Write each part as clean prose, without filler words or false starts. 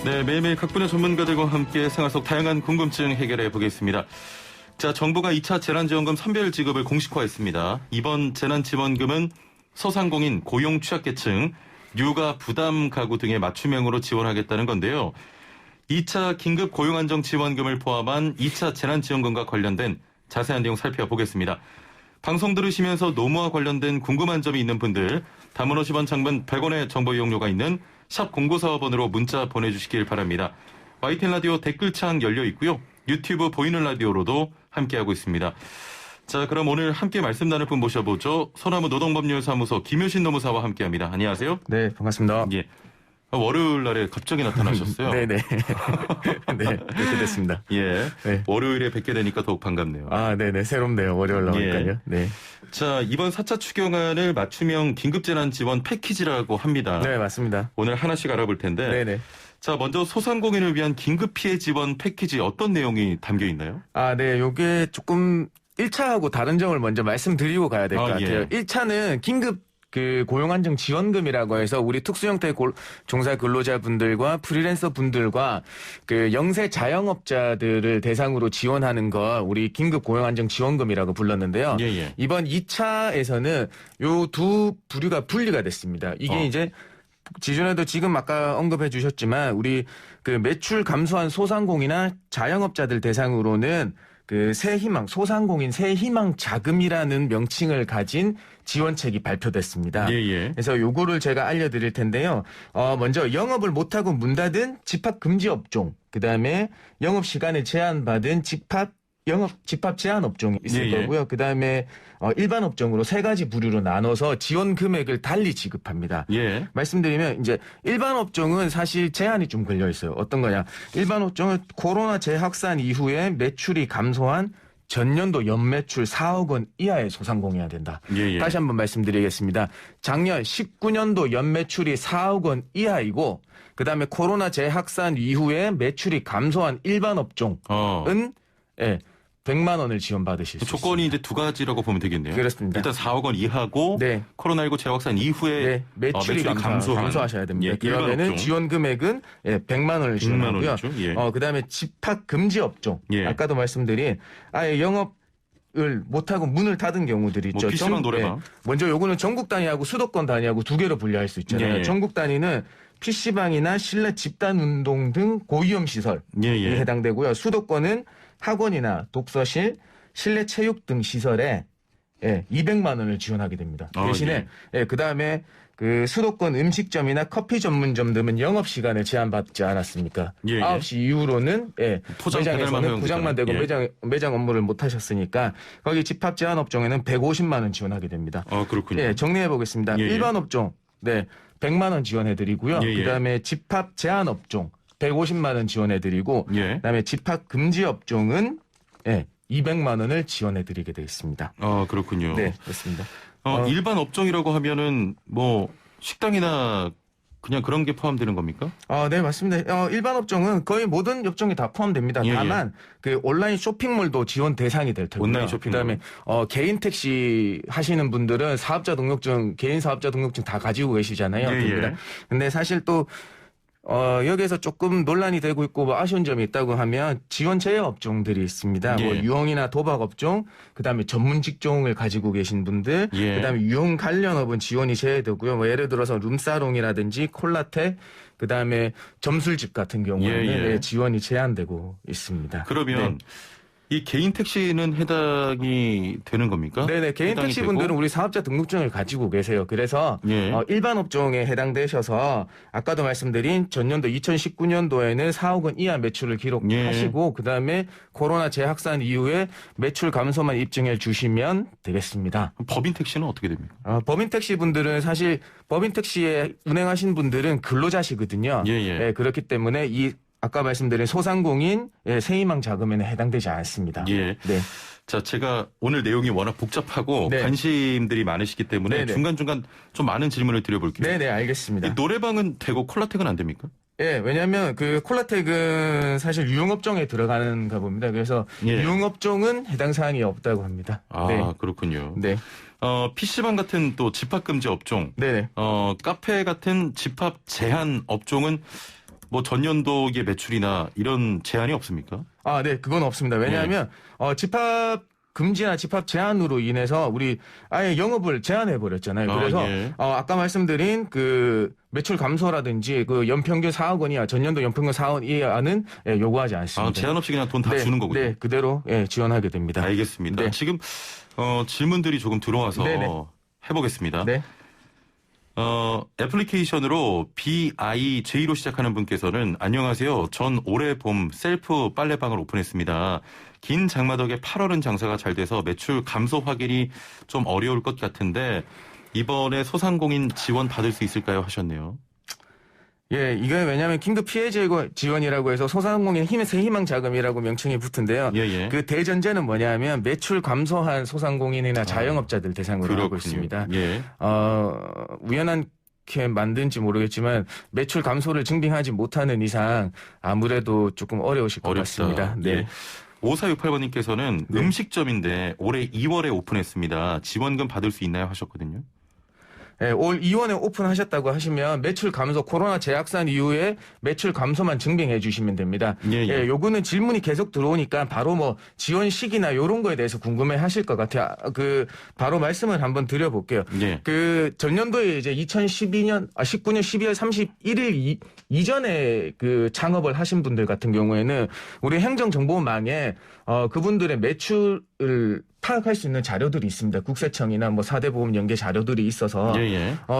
네, 매일매일 각 분야 전문가들과 함께 생활 속 다양한 궁금증 해결해 보겠습니다. 자, 정부가 2차 재난지원금 선별 지급을 공식화했습니다. 이번 재난지원금은 소상공인, 고용 취약계층, 육아 부담 가구 등의 맞춤형으로 지원하겠다는 건데요. 2차 긴급 고용안정지원금을 포함한 2차 재난지원금과 관련된 자세한 내용 살펴보겠습니다. 방송 들으시면서 노무와 관련된 궁금한 점이 있는 분들, 단문 50원, 장문 100원의 정보 이용료가 있는 샵 0945번으로 문자 보내주시길 바랍니다. YTN 라디오 댓글창 열려 있고요. 유튜브 보이는 라디오로도 함께하고 있습니다. 자, 그럼 오늘 함께 말씀 나눌 분 모셔보죠. 소나무 노동법률사무소 김효신 노무사와 함께합니다. 안녕하세요. 네, 반갑습니다. 예. 월요일 날에 갑자기 나타나셨어요. 네네. 네, 그렇게 됐습니다. 예. 네. 월요일에 뵙게 되니까 더욱 반갑네요. 아, 네네. 새롭네요. 월요일 나오니까요. 예. 네. 자, 이번 4차 추경안을 맞춤형 긴급재난지원 패키지라고 합니다. 네, 맞습니다. 오늘 하나씩 알아볼 텐데. 네네. 자, 먼저 소상공인을 위한 긴급피해 지원 패키지 어떤 내용이 담겨 있나요? 아, 네. 요게 조금 1차하고 다른 점을 먼저 말씀드리고 가야 될 것 같아요. 예. 1차는 긴급 고용안정 지원금이라고 해서 우리 특수형태 종사 근로자분들과 프리랜서 분들과 영세 자영업자들을 대상으로 지원하는 거 우리 긴급 고용안정 지원금이라고 불렀는데요. 예. 이번 2차에서는 요 두 부류가 분리가 됐습니다. 이게 이제 지준에도 지금 아까 언급해 주셨지만 우리 매출 감소한 소상공인이나 자영업자들 대상으로는 새희망, 소상공인 새희망 자금이라는 명칭을 가진 지원책이 발표됐습니다. 예. 그래서 요거를 제가 알려드릴 텐데요. 먼저 영업을 못하고 문 닫은 집합 금지 업종, 그 다음에 영업 시간을 제한받은 집합 제한 업종이 있을 거고요. 그 다음에 일반 업종으로 세 가지 부류로 나눠서 지원 금액을 달리 지급합니다. 예. 말씀드리면 이제 일반 업종은 사실 제한이 좀 걸려 있어요. 어떤 거냐? 일반 업종은 코로나 재확산 이후에 매출이 감소한 전년도 연매출 4억 원 이하의 소상공인이어야 된다. 예. 다시 한번 말씀드리겠습니다. 작년 19년도 연매출이 4억 원 이하이고 그다음에 코로나 재확산 이후에 매출이 감소한 일반 업종은 100만 원을 지원받으실 수 있습니다. 조건이 이제 두 가지라고 보면 되겠네요. 그렇습니다. 일단 4억 원 이하고 네. 코로나19 재확산 이후에 매출이 감소하셔야 됩니다. 예, 그러면은 지원 금액은 100만 원을 지원하고요. 예. 그다음에 집합 금지 업종. 예. 아까도 말씀드린 아예 영업을 못하고 문을 닫은 경우들이 있죠. PC방 노래방. 먼저 요거는 전국 단위하고 수도권 단위하고 두 개로 분류할 수 있잖아요. 예. 전국 단위는 PC방이나 실내 집단 운동 등 고위험 시설이 해당되고요. 수도권은 학원이나 독서실, 실내 체육 등 시설에 200만 원을 지원하게 됩니다. 대신에 그다음에 수도권 음식점이나 커피 전문점 등은 영업 시간을 제한받지 않았습니까? 9시 이후로는 매장에서는 포장만 되고 매장 업무를 못 하셨으니까 거기 집합 제한 업종에는 150만 원 지원하게 됩니다. 그렇군요. 정리해 보겠습니다. 일반 업종 100만 원 지원해 드리고요. 그다음에 집합 제한 업종 150만 원 지원해드리고 그다음에 집합 금지 업종은 200만 원을 지원해드리게 되어 있습니다. 그렇군요. 네, 그렇습니다. 일반 업종이라고 하면은 뭐 식당이나 그냥 그런 게 포함되는 겁니까? 네, 맞습니다. 일반 업종은 거의 모든 업종이 다 포함됩니다. 다만 온라인 쇼핑몰도 지원 대상이 될 테고요. 온라인 쇼핑몰. 그다음에 개인 택시 하시는 분들은 사업자 등록증, 개인 사업자 등록증 다 가지고 계시잖아요. 근데 사실 또 여기에서 조금 논란이 되고 있고 아쉬운 점이 있다고 하면 지원 제외 업종들이 있습니다. 유흥이나 도박 업종, 그다음에 전문 직종을 가지고 계신 분들, 그다음에 유흥 관련업은 지원이 제외되고요. 예를 들어서 룸사롱이라든지 콜라텍, 그다음에 점술집 같은 경우에는 지원이 제한되고 있습니다. 그러면 이 개인 택시는 해당이 되는 겁니까? 네네. 개인 택시 분들은 우리 사업자 등록증을 가지고 계세요. 그래서 일반 업종에 해당되셔서 아까도 말씀드린 전년도 2019년도에는 4억 원 이하 매출을 기록하시고 그다음에 코로나 재확산 이후에 매출 감소만 입증해 주시면 되겠습니다. 법인 택시는 어떻게 됩니까? 법인 택시 분들은 사실 법인 택시에 운행하신 분들은 근로자시거든요. 그렇기 때문에 아까 말씀드린 소상공인 새희망 자금에는 해당되지 않습니다. 자, 제가 오늘 내용이 워낙 복잡하고 관심들이 많으시기 때문에 중간중간 좀 많은 질문을 드려볼게요. 네네, 알겠습니다. 이 노래방은 되고 콜라텍은 안 됩니까? 왜냐하면 콜라텍은 사실 유흥업종에 들어가는가 봅니다. 그래서 유흥업종은 해당 사항이 없다고 합니다. 그렇군요. 네. PC방 같은 또 집합금지 업종, 카페 같은 집합 제한 업종은 뭐 전년도의 매출이나 이런 제한이 없습니까? 아, 네, 그건 없습니다. 왜냐하면 집합 금지나 집합 제한으로 인해서 우리 아예 영업을 제한해 버렸잖아요. 그래서 아까 말씀드린 그 매출 감소라든지 그 연평균 4억 원 이하, 전년도 연평균 4억 원 이하는 요구하지 않습니다. 제한 없이 그냥 돈 다 주는 거군요. 네, 그대로 지원하게 됩니다. 알겠습니다. 네. 지금 질문들이 조금 들어와서 네네. 해보겠습니다. 네. 애플리케이션으로 BIJ로 시작하는 분께서는 안녕하세요. 전 올해 봄 셀프 빨래방을 오픈했습니다. 긴 장마 덕에 8월은 장사가 잘 돼서 매출 감소 확인이 좀 어려울 것 같은데 이번에 소상공인 지원 받을 수 있을까요? 하셨네요. 예, 이게 왜냐하면 긴급 피해 지원이라고 해서 소상공인 새 희망 자금이라고 명칭이 붙은데요. 그 대전제는 뭐냐면 매출 감소한 소상공인이나 자영업자들 대상으로 하고 있습니다. 우연하게 만든지 모르겠지만 매출 감소를 증빙하지 못하는 이상 아무래도 조금 어려우실 것 같습니다. 네. 5468번님께서는 음식점인데 올해 2월에 오픈했습니다. 지원금 받을 수 있나요? 하셨거든요. 네, 올 2월에 오픈하셨다고 하시면 매출 감소, 코로나 재확산 이후에 매출 감소만 증빙해 주시면 됩니다. 요거는 질문이 계속 들어오니까 바로 뭐 지원 시기나 요런 거에 대해서 궁금해 하실 것 같아요. 바로 말씀을 한번 드려볼게요. 그 전년도에 이제 19년 12월 31일 이전에 그 창업을 하신 분들 같은 경우에는 우리 행정정보망에 그분들의 매출을 파악할 수 있는 자료들이 있습니다. 국세청이나 뭐 4대 보험 연계 자료들이 있어서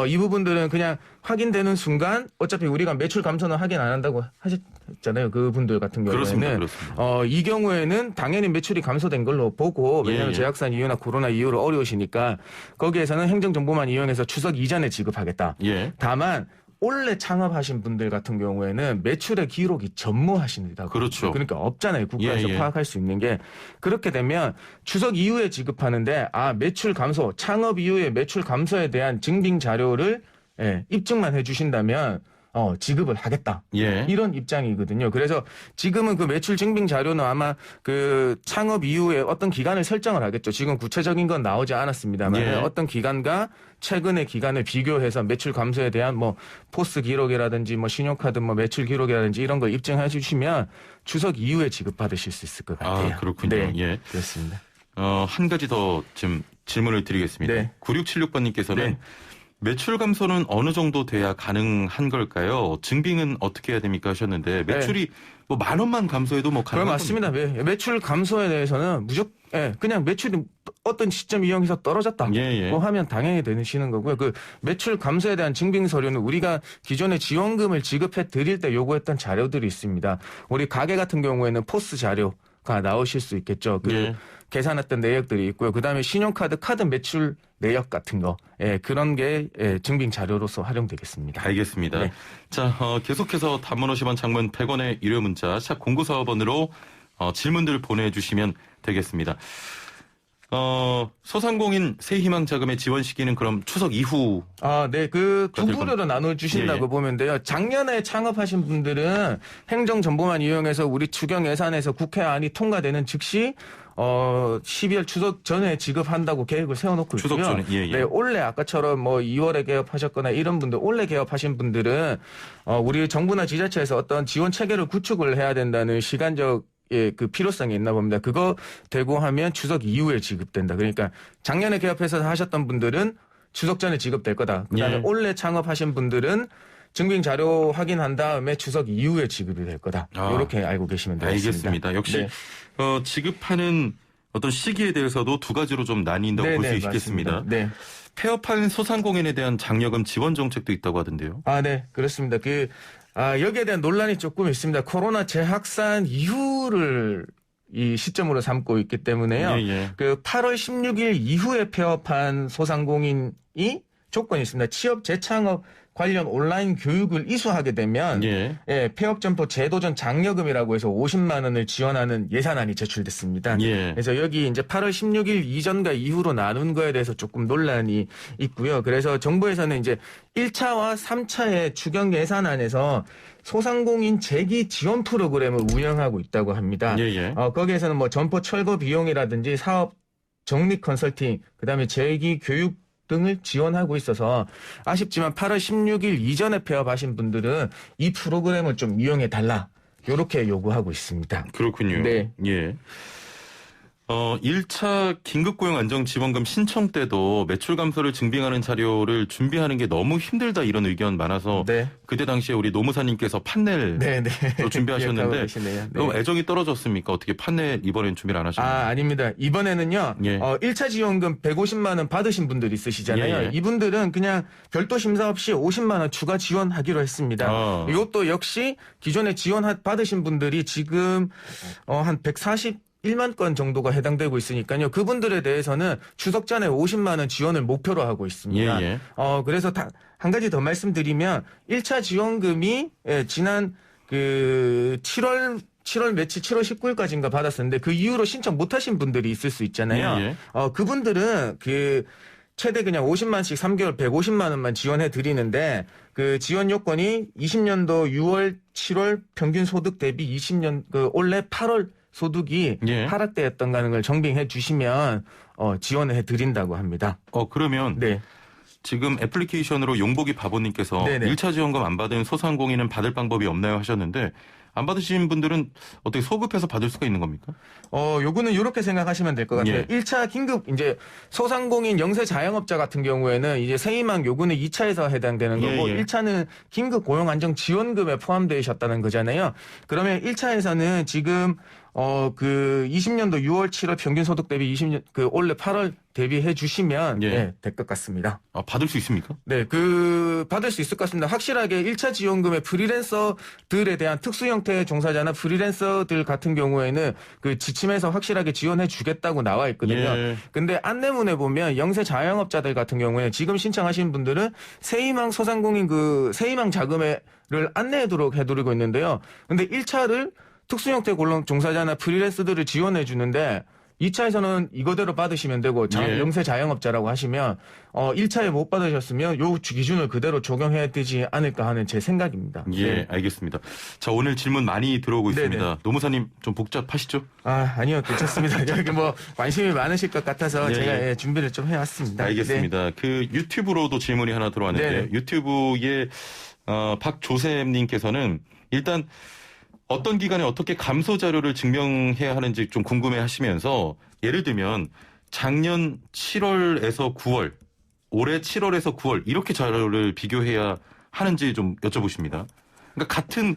이 부분들은 그냥 확인되는 순간 어차피 우리가 매출 감소는 확인 안 한다고 하셨잖아요. 그분들 같은 경우에는 그렇습니다. 이 경우에는 당연히 매출이 감소된 걸로 보고 왜냐하면 재확산 이후나 코로나 이후로 어려우시니까 거기에서는 행정정보만 이용해서 추석 이전에 지급하겠다. 다만 올해 창업하신 분들 같은 경우에는 매출의 기록이 전무하십니다. 그렇죠. 그러니까 없잖아요. 국가에서 파악할 수 있는 게. 그렇게 되면 추석 이후에 지급하는데 매출 감소, 창업 이후에 매출 감소에 대한 증빙 자료를 입증만 해주신다면 지급을 하겠다. 이런 입장이거든요. 그래서 지금은 그 매출 증빙 자료는 아마 그 창업 이후에 어떤 기간을 설정을 하겠죠. 지금 구체적인 건 나오지 않았습니다만 어떤 기간과 최근의 기간을 비교해서 매출 감소에 대한 뭐 포스 기록이라든지 뭐 신용카드 뭐 매출 기록이라든지 이런 걸 입증해 주시면 추석 이후에 지급받으실 수 있을 것 같아요. 그렇군요. 네, 그렇습니다. 한 가지 더 지금 질문을 드리겠습니다. 9676번님께서는 매출 감소는 어느 정도 돼야 가능한 걸까요? 증빙은 어떻게 해야 됩니까? 하셨는데 매출이 뭐 10,000원만 감소해도 뭐 가능한 맞습니다. 매출 감소에 대해서는 무조건 그냥 매출이 어떤 시점 이용해서 떨어졌다. 뭐 하면 당연히 되시는 거고요. 그 매출 감소에 대한 증빙 서류는 우리가 기존에 지원금을 지급해 드릴 때 요구했던 자료들이 있습니다. 우리 가게 같은 경우에는 포스 자료가 나오실 수 있겠죠. 계산했던 내역들이 있고요. 그다음에 신용카드 카드 매출 내역 같은 거 그런 게 증빙 자료로서 활용되겠습니다. 알겠습니다. 자, 계속해서 단문 50원 장문 100원의 유료 문자 샵 0945번으로 질문들 보내주시면 되겠습니다. 소상공인 새희망 자금의 지원 시기는 그럼 추석 이후. 그 두 분으로 나눠주신다고 보면 돼요. 작년에 창업하신 분들은 행정정보만 이용해서 우리 추경 예산에서 국회안이 통과되는 즉시 12월 추석 전에 지급한다고 계획을 세워놓고 있고요. 추석 전에. 올해 아까처럼 뭐 2월에 개업하셨거나 이런 분들, 올해 개업하신 분들은 우리 정부나 지자체에서 어떤 지원 체계를 구축을 해야 된다는 시간적 그 필요성이 있나 봅니다. 그거 되고 하면 추석 이후에 지급된다. 그러니까 작년에 개업해서 하셨던 분들은 추석 전에 지급될 거다. 그다음에 올해 창업하신 분들은 증빙 자료 확인한 다음에 추석 이후에 지급이 될 거다. 이렇게 알고 계시면 되겠습니다. 알겠습니다. 역시 지급하는 어떤 시기에 대해서도 두 가지로 좀 나뉜다고 볼 수 있겠습니다. 폐업한 소상공인에 대한 장려금 지원 정책도 있다고 하던데요. 네, 그렇습니다. 여기에 대한 논란이 조금 있습니다. 코로나 재확산 이후를 이 시점으로 삼고 있기 때문에요. 그 8월 16일 이후에 폐업한 소상공인이 조건이 있습니다. 취업 재창업 관련 온라인 교육을 이수하게 되면 폐업점포 제도전 장려금이라고 해서 50만 원을 지원하는 예산안이 제출됐습니다. 그래서 여기 이제 8월 16일 이전과 이후로 나눈 거에 대해서 조금 논란이 있고요. 그래서 정부에서는 이제 1차와 3차의 추경 예산안에서 소상공인 재기 지원 프로그램을 운영하고 있다고 합니다. 거기에서는 뭐 점포 철거 비용이라든지 사업 정리 컨설팅, 그다음에 재기 교육 등을 지원하고 있어서 아쉽지만 8월 16일 이전에 폐업하신 분들은 이 프로그램을 좀 이용해 달라. 이렇게 요구하고 있습니다. 그렇군요. 네. 예. 1차 긴급고용안정지원금 신청 때도 매출 감소를 증빙하는 자료를 준비하는 게 너무 힘들다 이런 의견 많아서 네. 그때 당시에 우리 노무사님께서 판넬 네, 네. 또 준비하셨는데 네. 너무 애정이 떨어졌습니까? 어떻게 판넬 이번엔 준비를 안 하셨나요? 아닙니다. 이번에는요. 예. 1차 지원금 150만 원 받으신 분들 있으시잖아요. 예, 예. 이분들은 그냥 별도 심사 없이 50만 원 추가 지원하기로 했습니다. 이것도 역시 기존에 지원 받으신 분들이 지금 한 141만 건 정도가 해당되고 있으니까요. 그분들에 대해서는 추석 전에 50만 원 지원을 목표로 하고 있습니다. 예, 예. 그래서 한 가지 더 말씀드리면 1차 지원금이 지난 7월 며칠 7월 19일까지인가 받았었는데 그 이후로 신청 못하신 분들이 있을 수 있잖아요. 예, 예. 그분들은 최대 그냥 50만씩 3개월 150만 원만 지원해 드리는데 그 지원 요건이 20년도 6월 7월 평균 소득 대비 20년 올해 8월 소득이 예. 하락되었던가는 걸 정빙해 주시면 지원을 해 드린다고 합니다. 그러면 네. 지금 애플리케이션으로 용복이 바보님께서 네네. 1차 지원금 안 받은 소상공인은 받을 방법이 없나요 하셨는데 안 받으신 분들은 어떻게 소급해서 받을 수가 있는 겁니까? 요거는 이렇게 생각하시면 될 것 같아요. 예. 1차 긴급 이제 소상공인 영세 자영업자 같은 경우에는 이제 세희망 요구는 2차에서 해당되는 거고 예, 예. 1차는 긴급 고용 안정 지원금에 포함되셨다는 거잖아요. 그러면 1차에서는 지금 20년도 6월 7월 평균 소득 대비 20년 올해 8월 대비해 주시면 예. 될 것 같습니다. 받을 수 있습니까? 네, 받을 수 있을 것 같습니다. 확실하게 1차 지원금의 프리랜서들에 대한 특수 형태의 종사자나 프리랜서들 같은 경우에는 그 지침에서 확실하게 지원해 주겠다고 나와 있거든요. 예. 근데 안내문에 보면 영세 자영업자들 같은 경우에 지금 신청하신 분들은 세희망 소상공인 세희망 자금을 안내하도록 해드리고 있는데요. 근데 1차를 특수 형태 고용 종사자나 프리랜서들을 지원해 주는데 2차에서는 이거대로 받으시면 되고 예. 영세 자영업자라고 하시면 1차에 못 받으셨으면 요 기준을 그대로 적용해야 되지 않을까 하는 제 생각입니다. 예, 네. 알겠습니다. 자, 오늘 질문 많이 들어오고 네네. 있습니다. 노무사님 좀 복잡하시죠? 아니요, 괜찮습니다. 여기 관심이 많으실 것 같아서 예, 제가 준비를 좀 해왔습니다. 알겠습니다. 네. 유튜브로도 질문이 하나 들어왔는데 네네. 유튜브에 박조셉님께서는 일단 어떤 기간에 어떻게 감소 자료를 증명해야 하는지 좀 궁금해 하시면서 예를 들면 작년 7월에서 9월, 올해 7월에서 9월 이렇게 자료를 비교해야 하는지 좀 여쭤보십니다. 그러니까 같은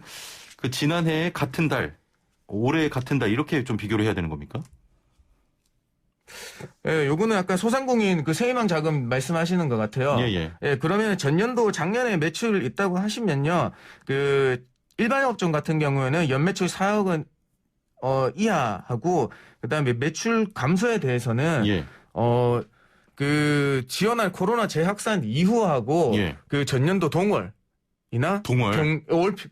지난해의 같은 달, 올해 같은 달 이렇게 좀 비교를 해야 되는 겁니까? 예, 요거는 아까 소상공인 세희망 자금 말씀하시는 것 같아요. 예. 예, 그러면 작년에 매출 있다고 하시면요. 일반 업종 같은 경우에는 연매출 4억 원 이하하고 그다음에 매출 감소에 대해서는 예. 지원할 코로나 재확산 이후하고 예. 전년도 동월이나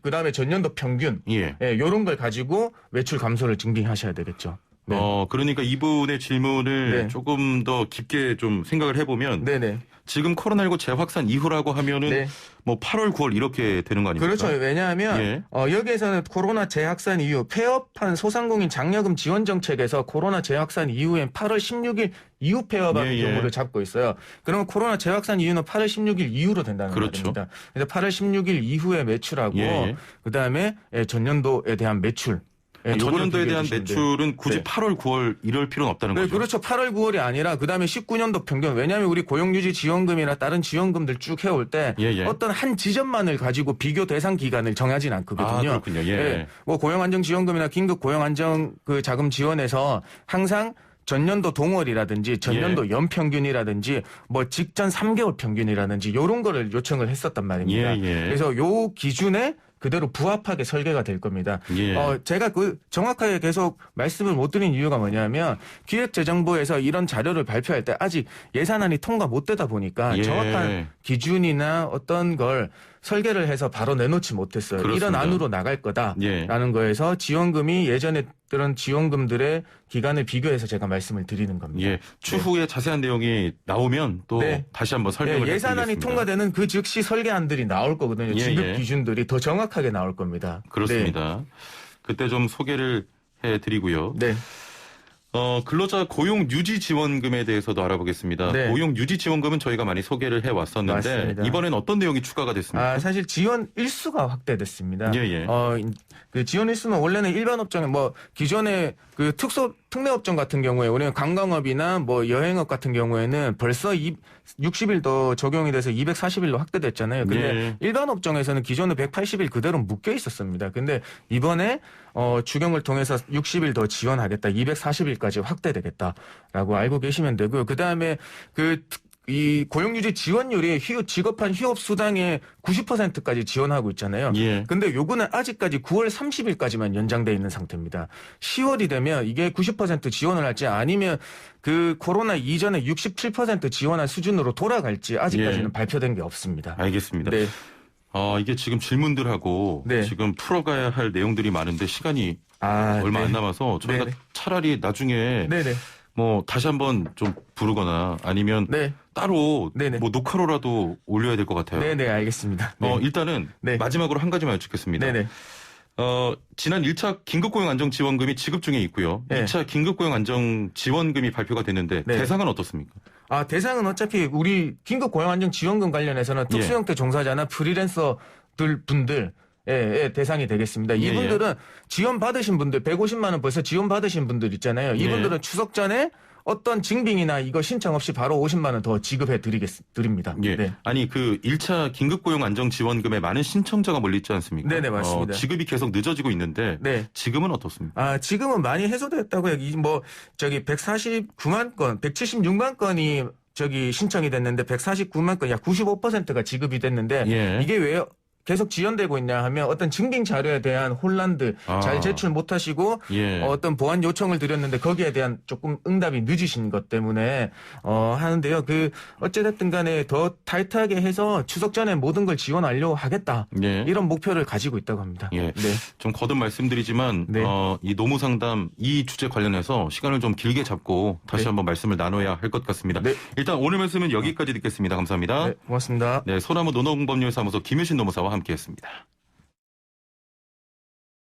그다음에 전년도 평균 예. 요런 걸 가지고 매출 감소를 증빙하셔야 되겠죠. 네. 그러니까 이분의 질문을 네. 조금 더 깊게 좀 생각을 해보면 네네. 지금 코로나19 재확산 이후라고 하면은 네. 8월, 9월 이렇게 되는 거 아닙니까? 그렇죠. 왜냐하면 예. 여기에서는 코로나 재확산 이후 폐업한 소상공인 장려금 지원 정책에서 코로나 재확산 이후엔 8월 16일 이후 폐업한 예. 경우를 잡고 있어요. 그러면 코로나 재확산 이후는 8월 16일 이후로 된다는 그렇죠. 말입니다. 그래서 8월 16일 이후의 매출하고 예. 그다음에 전년도에 대한 매출. 전년도에 대한 매출은 굳이 네. 8월, 9월 이럴 필요는 없다는 네, 거죠. 그렇죠. 8월, 9월이 아니라 그다음에 19년도 평균. 왜냐하면 우리 고용유지 지원금이나 다른 지원금들 쭉 해올 때 예. 어떤 한 지점만을 가지고 비교 대상 기간을 정하진 않거든요. 그렇군요. 예. 고용안정지원금이나 긴급 고용안정 자금 지원에서 항상 전년도 동월이라든지 전년도 연평균이라든지 직전 3개월 평균이라든지 이런 거를 요청을 했었단 말입니다. 예. 그래서 요 기준에 그대로 부합하게 설계가 될 겁니다. 예. 제가 정확하게 계속 말씀을 못 드린 이유가 뭐냐면 기획재정부에서 이런 자료를 발표할 때 아직 예산안이 통과 못 되다 보니까 예. 정확한 기준이나 어떤 걸 설계를 해서 바로 내놓지 못했어요. 그렇습니다. 이런 안으로 나갈 거다라는 예. 거에서 지원금이 예전에 들은 지원금들의 기간을 비교해서 제가 말씀을 드리는 겁니다. 예. 추후에 자세한 내용이 나오면 또 네. 다시 한번 설명을 예산안이 해드리겠습니다. 그 즉시 설계안들이 나올 거거든요. 지급 기준들이 더 정확하게 나올 겁니다. 그렇습니다. 그때 좀 소개를 해드리고요. 네. 근로자 고용 유지 지원금에 대해서도 알아보겠습니다. 네. 고용 유지 지원금은 저희가 많이 소개를 해왔었는데 맞습니다. 이번엔 어떤 내용이 추가가 됐습니까? 사실 지원 일수가 확대됐습니다. 예, 예. 그 지원 일수는 원래는 일반 업종에 기존에 그 특례업종 같은 경우에 우리는 관광업이나 여행업 같은 경우에는 벌써 60일 더 적용이 돼서 240일로 확대됐잖아요. 근데 예. 일반 업종에서는 기존의 180일 그대로 묶여 있었습니다. 근데 이번에 추경을 통해서 60일 더 지원하겠다. 240일까지 확대되겠다라고 알고 계시면 되고요. 그다음에 이 고용유지 지원율이 지급한 휴업수당의 90%까지 지원하고 있잖아요. 예. 근데 요거는 아직까지 9월 30일까지만 연장돼 있는 상태입니다. 10월이 되면 이게 90% 지원을 할지 아니면 그 코로나 이전에 67% 지원한 수준으로 돌아갈지 아직까지는 예. 발표된 게 없습니다. 알겠습니다. 네. 이게 지금 질문들하고 네. 지금 풀어가야 할 내용들이 많은데 시간이 얼마 네. 안 남아서 저희가 네네. 차라리 나중에 네네. 다시 한번 좀 부르거나 아니면 네. 따로 네네. 녹화로라도 올려야 될 것 같아요. 네네, 알겠습니다. 네. 일단은 네. 마지막으로 한 가지만 여쭙겠습니다. 네네. 지난 1차 긴급고용안정지원금이 지급 중에 있고요. 네. 2차 긴급고용안정지원금이 발표가 됐는데 네. 대상은 어떻습니까? 대상은 어차피 우리 긴급고용안정지원금 관련해서는 예. 특수형태 종사자나 프리랜서들 분들 대상이 되겠습니다. 예, 이분들은 지원 받으신 분들 150만 원 벌써 지원 받으신 분들 있잖아요. 이분들은 예. 추석 전에 어떤 증빙이나 이거 신청 없이 바로 50만 원 더 지급해 드립니다. 예. 네. 아니 그 1차 긴급고용안정지원금에 많은 신청자가 몰려 있지 않습니까? 네네, 맞습니다. 지급이 계속 늦어지고 있는데 네. 지금은 어떻습니까? 지금은 많이 해소됐다고요. 149만 건, 176만 건이 신청이 됐는데 149만 건, 약 95%가 지급이 됐는데 예. 이게 왜 계속 지연되고 있냐 하면 어떤 증빙 자료에 대한 혼란들 잘 제출 못하시고 예. 어떤 보완 요청을 드렸는데 거기에 대한 조금 응답이 늦으신 것 때문에 하는데요. 어찌됐든 간에 더 타이트하게 해서 추석 전에 모든 걸 지원 완료하겠다. 예. 이런 목표를 가지고 있다고 합니다. 예. 네. 좀 거듭 말씀드리지만 네. 이 노무상담 이 주제 관련해서 시간을 좀 길게 잡고 다시 네. 한번 말씀을 나눠야 할 것 같습니다. 네. 일단 오늘 말씀은 여기까지 듣겠습니다. 감사합니다. 네, 고맙습니다. 네, 소나무 노동법률사무소 김유신 노무사와 함께했습니다.